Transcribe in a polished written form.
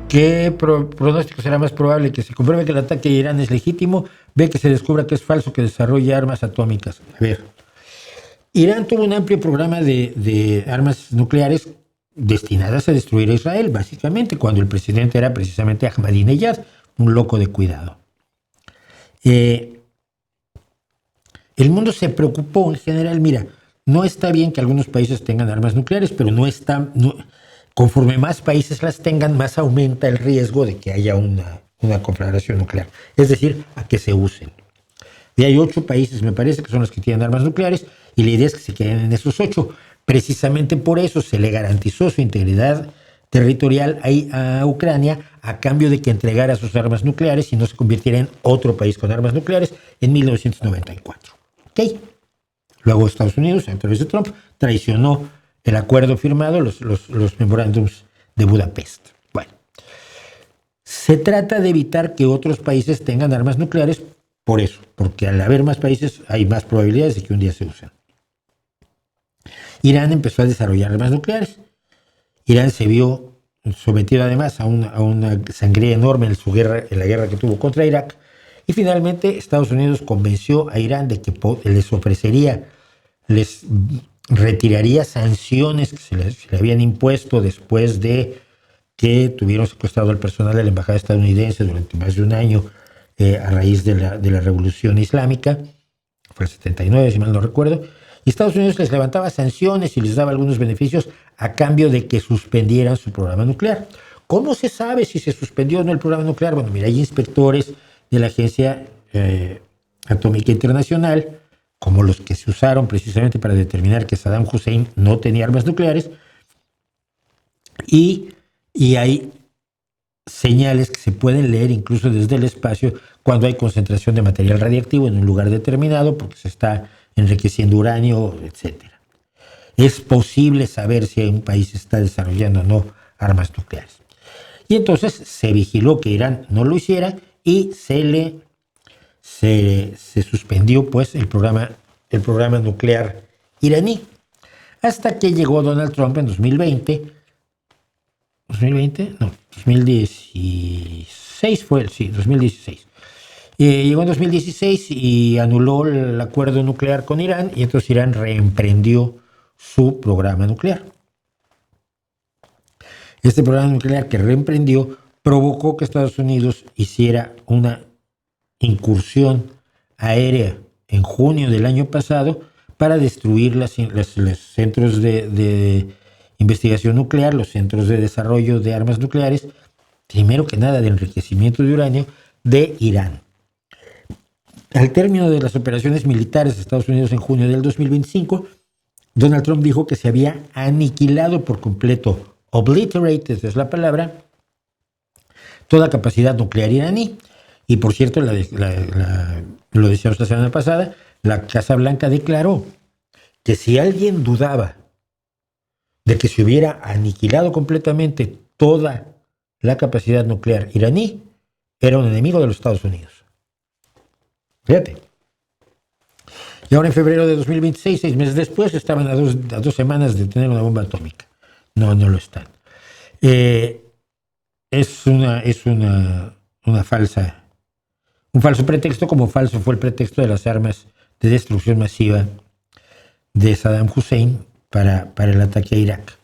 ¿Qué pronóstico será más probable? ¿Que se compruebe que el ataque de Irán es legítimo? ¿B, que se descubra que es falso, que desarrolle armas atómicas? A ver, Irán tuvo un amplio programa de armas nucleares destinadas a destruir a Israel, básicamente, cuando el presidente era precisamente Ahmadinejad, un loco de cuidado. El mundo se preocupó en general. Mira, no está bien que algunos países tengan armas nucleares, pero conforme más países las tengan, más aumenta el riesgo de que haya una conflagración nuclear, es decir, a que se usen. Y hay 8 países, me parece, que son los que tienen armas nucleares, y la idea es que se queden en esos 8. Precisamente por eso se le garantizó su integridad territorial a Ucrania a cambio de que entregara sus armas nucleares y no se convirtiera en otro país con armas nucleares en 1994. ¿Ok? Luego Estados Unidos, a través de Trump, traicionó el acuerdo firmado, los memorándums de Budapest. Bueno, se trata de evitar que otros países tengan armas nucleares. Por eso, porque al haber más países hay más probabilidades de que un día se usen. Irán empezó a desarrollar armas nucleares. Irán se vio sometido además a una sangría enorme en la guerra que tuvo contra Irak. Y finalmente Estados Unidos convenció a Irán de que les retiraría sanciones que se le habían impuesto después de que tuvieron secuestrado al personal de la embajada estadounidense durante más de un año a raíz de la Revolución Islámica. Fue el 79, si mal no recuerdo. Y Estados Unidos les levantaba sanciones y les daba algunos beneficios a cambio de que suspendieran su programa nuclear. ¿Cómo se sabe si se suspendió o no el programa nuclear? Bueno, mira, hay inspectores de la Agencia Atómica Internacional, como los que se usaron precisamente para determinar que Saddam Hussein no tenía armas nucleares, y hay señales que se pueden leer incluso desde el espacio cuando hay concentración de material radiactivo en un lugar determinado porque se está enriqueciendo uranio, etc. Es posible saber si un país está desarrollando o no armas nucleares. Y entonces se vigiló que Irán no lo hiciera y se suspendió pues el programa nuclear iraní, hasta que llegó Donald Trump en 2016 fue, sí, 2016. Llegó en 2016 y anuló el acuerdo nuclear con Irán, y entonces Irán reemprendió su programa nuclear. Este programa nuclear que reemprendió provocó que Estados Unidos hiciera una incursión aérea en junio del año pasado para destruir los centros de investigación nuclear, los centros de desarrollo de armas nucleares, primero que nada de enriquecimiento de uranio, de Irán. Al término de las operaciones militares de Estados Unidos en junio del 2025, Donald Trump dijo que se había aniquilado por completo, obliterated es la palabra, toda capacidad nuclear iraní. Y por cierto, lo decíamos la semana pasada, la Casa Blanca declaró que si alguien dudaba de que se hubiera aniquilado completamente toda la capacidad nuclear iraní, era un enemigo de los Estados Unidos. Fíjate. Y ahora en febrero de 2026, 6 meses después, estaban a dos semanas de tener una bomba atómica. No lo están. Es un falso pretexto, como falso fue el pretexto de las armas de destrucción masiva de Saddam Hussein para el ataque a Irak.